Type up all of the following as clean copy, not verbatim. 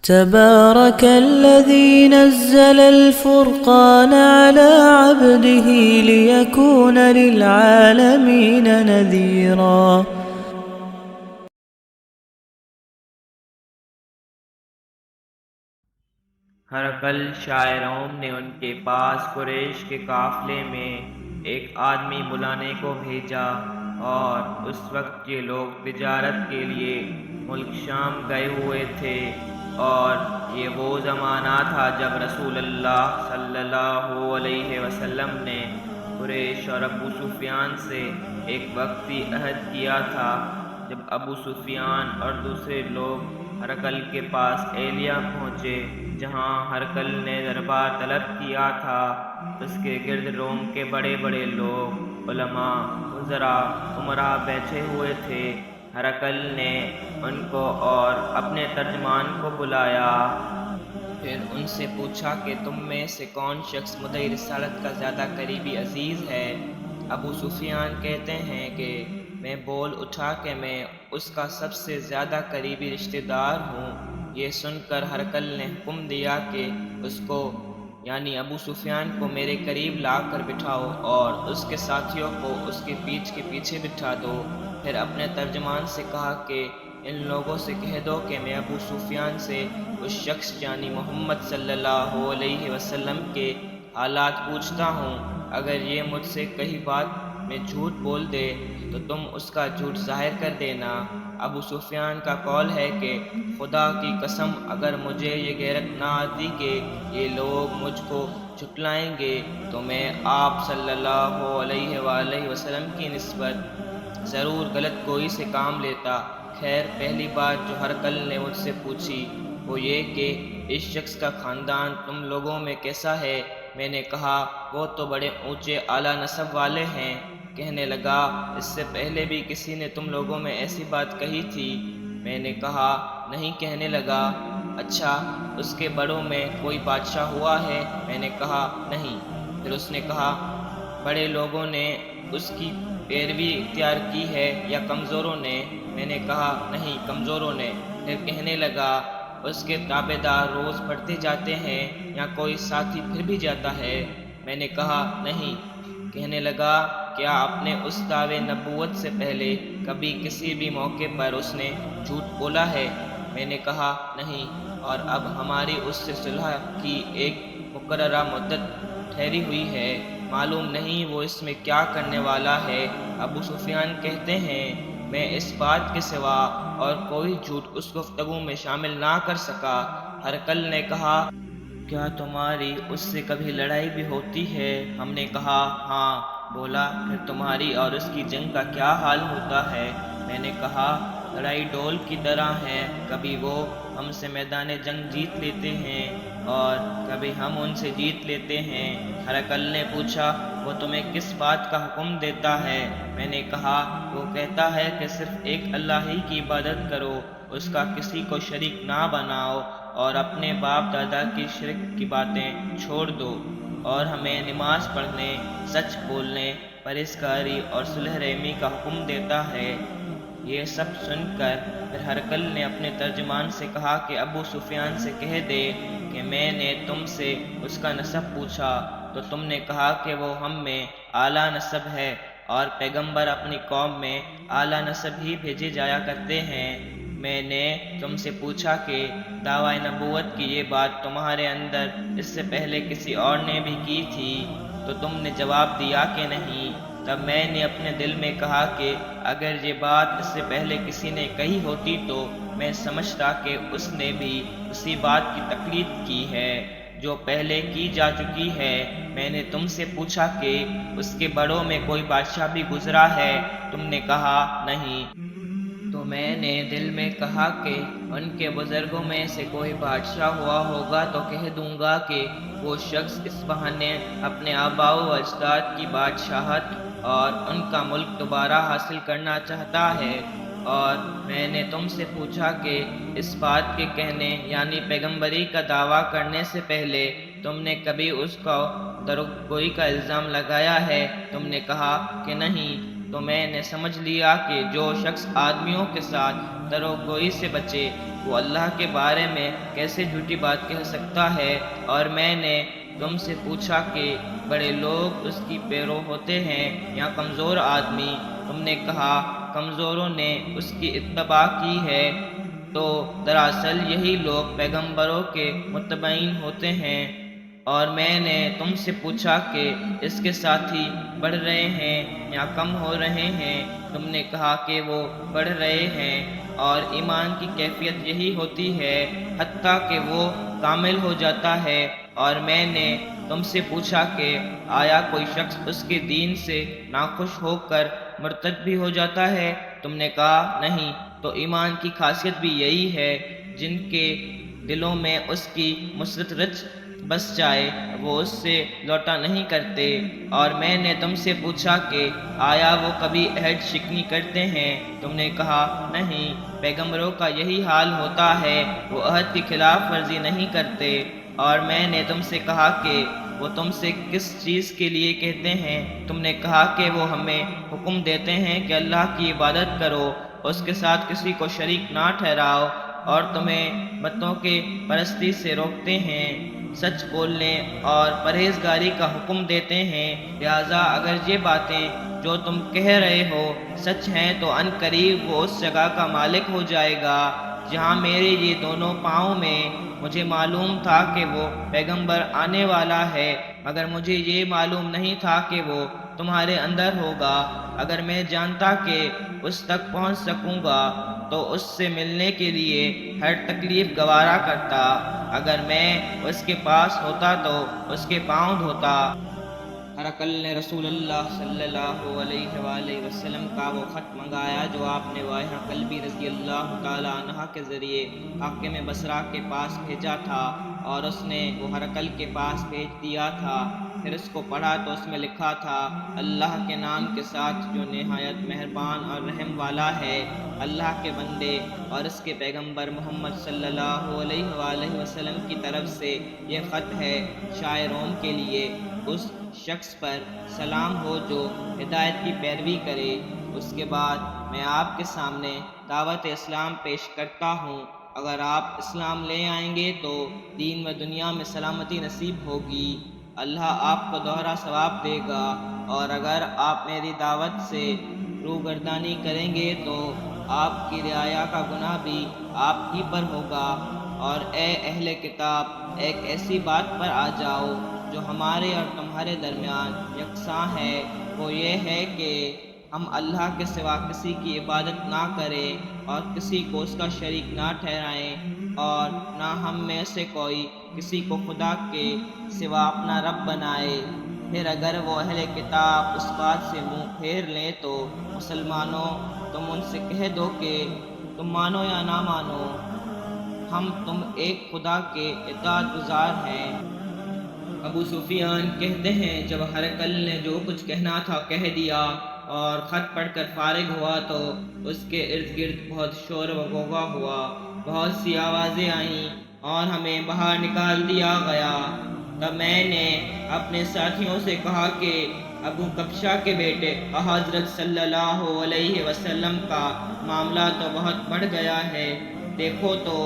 تبارك الذي نزل الفرقان على عبده ليكون للعالمين نذيرا۔ ہرقل شاہ روم نے ان کے پاس قریش کے قافلے میں ایک آدمی بلانے کو بھیجا، اور اس وقت یہ لوگ تجارت کے لیے ملک شام گئے ہوئے تھے، اور یہ وہ زمانہ تھا جب رسول اللہ صلی اللہ علیہ وسلم نے قریش اور ابو سفیان سے ایک وقتی عہد کیا تھا۔ جب ابو سفیان اور دوسرے لوگ ہرقل کے پاس ایلیا پہنچے، جہاں ہرقل نے دربار طلب کیا تھا، اس کے گرد روم کے بڑے بڑے لوگ، علماء، وزراء، امراء بیٹھے ہوئے تھے۔ ہرقل نے ان کو اور اپنے ترجمان کو بلایا، پھر ان سے پوچھا کہ تم میں سے کون شخص مدعی رسالت کا زیادہ قریبی عزیز ہے؟ ابو سفیان کہتے ہیں کہ میں بول اٹھا کہ میں اس کا سب سے زیادہ قریبی رشتہ دار ہوں۔ یہ سن کر ہرقل نے حکم دیا کہ اس کو یعنی ابو سفیان کو میرے قریب لا کر بٹھاؤ، اور اس کے ساتھیوں کو اس کے پیٹھ کے پیچھے بٹھا دو۔ پھر اپنے ترجمان سے کہا کہ ان لوگوں سے کہہ دو کہ میں ابو سفیان سے اس شخص یعنی محمد صلی اللہ علیہ وسلم کے حالات پوچھتا ہوں۔ اگر یہ مجھ سے کہیں بات میں جھوٹ بول دے تو تم اس کا جھوٹ ظاہر کر دینا۔ ابو سفیان کا قول ہے کہ خدا کی قسم اگر مجھے یہ غیرت نہ آتی کہ یہ لوگ مجھ کو جھٹلائیں گے تو میں آپ صلی اللہ علیہ وآلہ وسلم کی نسبت ضرور غلط گوئی سے کام لیتا۔ خیر، پہلی بات جو ہرقل نے مجھ سے پوچھی وہ یہ کہ اس شخص کا خاندان تم لوگوں میں کیسا ہے؟ میں نے کہا وہ تو بڑے اونچے اعلیٰ نسب والے ہیں۔ کہنے لگا اس سے پہلے بھی کسی نے تم لوگوں میں ایسی بات کہی تھی؟ میں نے کہا نہیں۔ کہنے لگا اچھا اس کے بڑوں میں کوئی بادشاہ ہوا ہے؟ میں نے کہا نہیں۔ پھر اس نے کہا بڑے لوگوں نے اس کی پیروی اختیار کی ہے یا کمزوروں نے؟ میں نے کہا نہیں، کمزوروں نے۔ پھر کہنے لگا اس کے تابع دار روز بڑھتے جاتے ہیں یا کوئی ساتھی پھر بھی جاتا ہے؟ میں نے کہا نہیں۔ کہنے لگا کیا اپنے اس دعوے نبوت سے پہلے کبھی کسی بھی موقع پر اس نے جھوٹ بولا ہے؟ میں نے کہا نہیں۔ اور اب ہماری اس سے صلح کی ایک مقررہ مدت ٹھہری ہوئی ہے، معلوم نہیں وہ اس میں کیا کرنے والا ہے۔ ابو سفیان کہتے ہیں میں اس بات کے سوا اور کوئی جھوٹ اس گفتگو میں شامل نہ کر سکا۔ ہرقل نے کہا کیا تمہاری اس سے کبھی لڑائی بھی ہوتی ہے؟ ہم نے کہا ہاں۔ بولا پھر تمہاری اور اس کی جنگ کا کیا حال ہوتا ہے؟ میں نے کہا لڑائی ڈول کی طرح ہے، کبھی وہ ہم سے میدان جنگ جیت لیتے ہیں اور کبھی ہم ان سے جیت لیتے ہیں۔ ہرقل نے پوچھا وہ تمہیں کس بات کا حکم دیتا ہے؟ میں نے کہا وہ کہتا ہے کہ صرف ایک اللہ ہی کی عبادت کرو، اس کا کسی کو شریک نہ بناؤ، اور اپنے باپ دادا کی شرک کی باتیں چھوڑ دو، اور ہمیں نماز پڑھنے، سچ بولنے، پرہیزگاری اور صلح رحمی کا حکم دیتا ہے۔ یہ سب سن کر پھر ہرقل نے اپنے ترجمان سے کہا کہ ابو سفیان سے کہہ دے کہ میں نے تم سے اس کا نسب پوچھا تو تم نے کہا کہ وہ ہم میں اعلیٰ نسب ہے، اور پیغمبر اپنی قوم میں اعلیٰ نسب ہی بھیجے جایا کرتے ہیں۔ میں نے تم سے پوچھا کہ دعوی نبوت کی یہ بات تمہارے اندر اس سے پہلے کسی اور نے بھی کی تھی تو تم نے جواب دیا کہ نہیں۔ تب میں نے اپنے دل میں کہا کہ اگر یہ بات اس سے پہلے کسی نے کہی ہوتی تو میں سمجھتا کہ اس نے بھی اسی بات کی تقلید کی ہے جو پہلے کی جا چکی ہے۔ میں نے تم سے پوچھا کہ اس کے بڑوں میں کوئی بادشاہ بھی گزرا ہے؟ تم نے کہا نہیں۔ تو میں نے دل میں کہا کہ ان کے بزرگوں میں سے کوئی بادشاہ ہوا ہوگا تو کہہ دوں گا کہ وہ شخص اس بہانے اپنے آباء و اجداد کی بادشاہت اور ان کا ملک دوبارہ حاصل کرنا چاہتا ہے۔ اور میں نے تم سے پوچھا کہ اس بات کے کہنے یعنی پیغمبری کا دعویٰ کرنے سے پہلے تم نے کبھی اس کو دروغگوئی کا الزام لگایا ہے؟ تم نے کہا کہ نہیں۔ تو میں نے سمجھ لیا کہ جو شخص آدمیوں کے ساتھ دروغگوئی سے بچے وہ اللہ کے بارے میں کیسے جھوٹی بات کہہ سکتا ہے؟ اور میں نے تم سے پوچھا کہ بڑے لوگ اس کی پیرو ہوتے ہیں یا کمزور آدمی؟ تم نے کہا کمزوروں نے اس کی اتباع کی ہے۔ تو دراصل یہی لوگ پیغمبروں کے متبعین ہوتے ہیں۔ اور میں نے تم سے پوچھا کہ اس کے ساتھی بڑھ رہے ہیں یا کم ہو رہے ہیں؟ تم نے کہا کہ وہ بڑھ رہے ہیں، اور ایمان کی کیفیت یہی ہوتی ہے حتیٰ کہ وہ کامل ہو جاتا ہے۔ اور میں نے تم سے پوچھا کہ آیا کوئی شخص اس کے دین سے ناخوش ہو کر مرتد بھی ہو جاتا ہے؟ تم نے کہا نہیں۔ تو ایمان کی خاصیت بھی یہی ہے، جن کے دلوں میں اس کی مسرت رچ بس جائے وہ اس سے لوٹا نہیں کرتے۔ اور میں نے تم سے پوچھا کہ آیا وہ کبھی عہد شکنی کرتے ہیں؟ تم نے کہا نہیں۔ پیغمبروں کا یہی حال ہوتا ہے، وہ عہد کی خلاف ورزی نہیں کرتے۔ اور میں نے تم سے کہا کہ وہ تم سے کس چیز کے لیے کہتے ہیں؟ تم نے کہا کہ وہ ہمیں حکم دیتے ہیں کہ اللہ کی عبادت کرو، اس کے ساتھ کسی کو شریک نہ ٹھہراؤ، اور تمہیں بتوں کے پرستی سے روکتے ہیں، سچ بولنے اور پرہیزگاری کا حکم دیتے ہیں۔ لہٰذا اگر یہ باتیں جو تم کہہ رہے ہو سچ ہیں تو ان قریب وہ اس جگہ کا مالک ہو جائے گا جہاں میرے یہ دونوں پاؤں میں۔ مجھے معلوم تھا کہ وہ پیغمبر آنے والا ہے، مگر مجھے یہ معلوم نہیں تھا کہ وہ تمہارے اندر ہوگا۔ اگر میں جانتا کہ اس تک پہنچ سکوں گا تو اس سے ملنے کے لیے ہر تکلیف گوارا کرتا۔ اگر میں اس کے پاس ہوتا تو اس کے پاؤں دھوتا۔ ہرقل نے رسول اللہ صلی اللہ علیہ وآلہ وسلم کا وہ خط منگایا جو آپ نے واحہ قلبی رضی اللہ تعالیٰ عنہ کے ذریعے حاکم بصرہ کے پاس بھیجا تھا، اور اس نے وہ ہرقل کے پاس بھیج دیا تھا۔ پھر اس کو پڑھا تو اس میں لکھا تھا، اللہ کے نام کے ساتھ جو نہایت مہربان اور رحم والا ہے۔ اللہ کے بندے اور اس کے پیغمبر محمد صلی اللہ علیہ وآلہ وسلم کی طرف سے یہ خط ہے، شاہ روم کے لیے۔ اس شخص پر سلام ہو جو ہدایت کی پیروی کرے۔ اس کے بعد میں آپ کے سامنے دعوت اسلام پیش کرتا ہوں۔ اگر آپ اسلام لے آئیں گے تو دین و دنیا میں سلامتی نصیب ہوگی، اللہ آپ کو دوہرا ثواب دے گا۔ اور اگر آپ میری دعوت سے روگردانی کریں گے تو آپ کی رعایا کا گناہ بھی آپ ہی پر ہوگا۔ اور اے اہل کتاب، ایک ایسی بات پر آ جاؤ جو ہمارے اور تمہارے درمیان یکساں ہے، وہ یہ ہے کہ ہم اللہ کے سوا کسی کی عبادت نہ کریں اور کسی کو اس کا شریک نہ ٹھہرائیں، اور نہ ہم میں سے کوئی کسی کو خدا کے سوا اپنا رب بنائے۔ پھر اگر وہ اہل کتاب اس بات سے منہ پھیر لیں تو مسلمانوں، تم ان سے کہہ دو کہ تم مانو یا نہ مانو، ہم تم ایک خدا کے اطاعت گزار ہیں۔ ابو سفیان کہتے ہیں جب ہرقل نے جو کچھ کہنا تھا کہہ دیا اور خط پڑھ کر فارغ ہوا تو اس کے ارد گرد بہت شور و غوغا ہوا، بہت سی آوازیں آئیں اور ہمیں باہر نکال دیا گیا۔ تب میں نے اپنے ساتھیوں سے کہا کہ ابو کبشہ کے بیٹے حضرت صلی اللہ علیہ وسلم کا معاملہ تو بہت بڑھ گیا ہے، دیکھو تو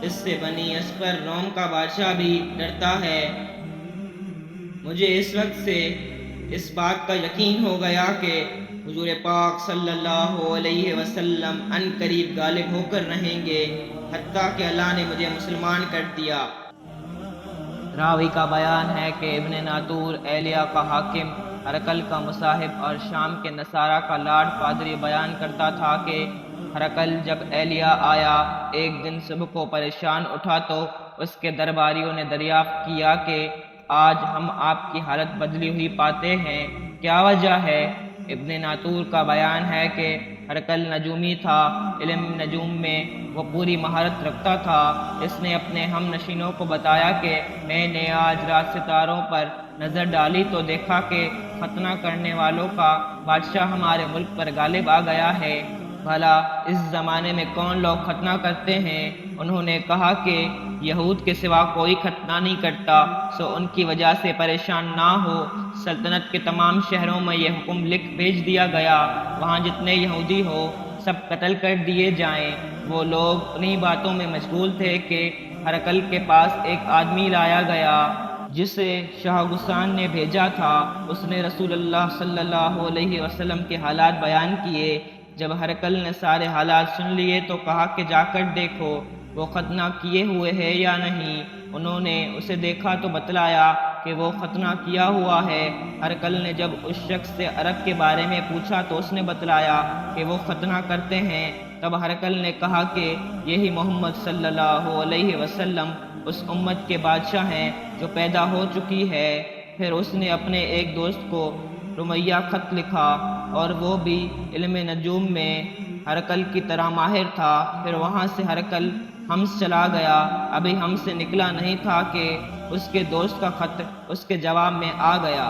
اس سے بنی اسفر روم کا بادشاہ بھی ڈرتا ہے۔ مجھے اس وقت سے اس بات کا یقین ہو گیا کہ حضور پاک صلی اللہ علیہ وسلم ان قریب غالب ہو کر رہیں گے، حتیٰ کہ اللہ نے مجھے مسلمان کر دیا۔ راوی کا بیان ہے کہ ابن ناطور ایلیا کا حاکم، ہرقل کا مصاحب اور شام کے نصارہ کا لارڈ پادری بیان کرتا تھا کہ ہرقل جب ایلیا آیا ایک دن صبح کو پریشان اٹھا تو اس کے درباریوں نے دریافت کیا کہ آج ہم آپ کی حالت بدلی ہوئی پاتے ہیں، کیا وجہ ہے؟ ابن ناطور کا بیان ہے کہ ہرقل نجومی تھا، علم نجوم میں وہ پوری مہارت رکھتا تھا۔ اس نے اپنے ہم نشینوں کو بتایا کہ میں نے آج رات ستاروں پر نظر ڈالی تو دیکھا کہ ختنہ کرنے والوں کا بادشاہ ہمارے ملک پر غالب آ گیا ہے، بھلا اس زمانے میں کون لوگ ختنہ کرتے ہیں؟ انہوں نے کہا کہ یہود کے سوا کوئی ختنہ نہیں کرتا، سو ان کی وجہ سے پریشان نہ ہو۔ سلطنت کے تمام شہروں میں یہ حکم لکھ بھیج دیا گیا، وہاں جتنے یہودی ہو سب قتل کر دیے جائیں۔ وہ لوگ انہی باتوں میں مشغول تھے کہ ہرقل کے پاس ایک آدمی لایا گیا جسے شاہ غسان نے بھیجا تھا۔ اس نے رسول اللہ صلی اللہ علیہ وسلم کے حالات بیان کیے۔ جب ہرقل نے سارے حالات سن لیے تو کہا کہ جا کر دیکھو وہ ختنہ کیے ہوئے ہے یا نہیں۔ انہوں نے اسے دیکھا تو بتلایا کہ وہ ختنہ کیا ہوا ہے۔ ہرقل نے جب اس شخص سے عرب کے بارے میں پوچھا تو اس نے بتلایا کہ وہ ختنہ کرتے ہیں۔ تب ہرقل نے کہا کہ یہی محمد صلی اللہ علیہ وسلم اس امت کے بادشاہ ہیں جو پیدا ہو چکی ہے۔ پھر اس نے اپنے ایک دوست کو رمیہ خط لکھا اور وہ بھی علم نجوم میں ہرقل کی طرح ماہر تھا۔ پھر وہاں سے ہرقل حمص چلا گیا۔ ابھی حمص سے نکلا نہیں تھا کہ اس کے دوست کا خط اس کے جواب میں آ گیا۔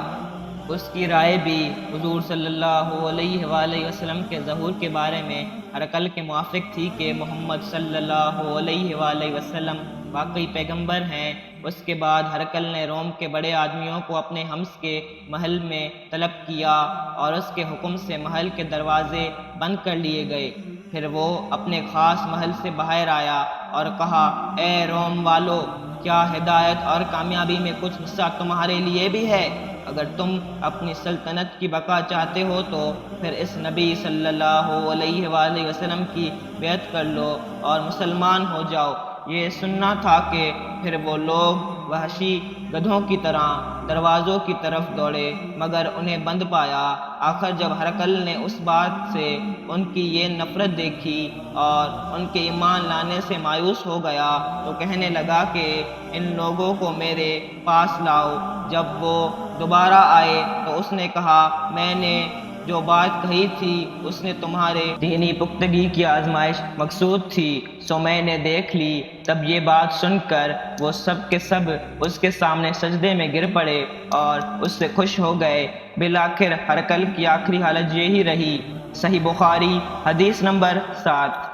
اس کی رائے بھی حضور صلی اللہ علیہ وآلہ وسلم کے ظہور کے بارے میں ہرقل کے موافق تھی کہ محمد صلی اللہ علیہ وآلہ وسلم واقعی پیغمبر ہیں۔ اس کے بعد ہرقل نے روم کے بڑے آدمیوں کو اپنے حمص کے محل میں طلب کیا اور اس کے حکم سے محل کے دروازے بند کر لیے گئے۔ پھر وہ اپنے خاص محل سے باہر آیا اور کہا، اے روم والو، کیا ہدایت اور کامیابی میں کچھ حصہ تمہارے لیے بھی ہے؟ اگر تم اپنی سلطنت کی بقا چاہتے ہو تو پھر اس نبی صلی اللہ علیہ وآلہ وسلم کی بیعت کر لو اور مسلمان ہو جاؤ۔ یہ سننا تھا کہ پھر وہ لوگ وحشی گدھوں کی طرح دروازوں کی طرف دوڑے مگر انہیں بند پایا۔ آخر جب ہرقل نے اس بات سے ان کی یہ نفرت دیکھی اور ان کے ایمان لانے سے مایوس ہو گیا تو کہنے لگا کہ ان لوگوں کو میرے پاس لاؤ۔ جب وہ دوبارہ آئے تو اس نے کہا، میں نے جو بات کہی تھی اس نے تمہارے دینی پختگی کی آزمائش مقصود تھی، سو میں نے دیکھ لی۔ تب یہ بات سن کر وہ سب کے سب اس کے سامنے سجدے میں گر پڑے اور اس سے خوش ہو گئے۔ بالآخر ہرقل کی آخری حالت یہی رہی۔ صحیح بخاری حدیث نمبر 7۔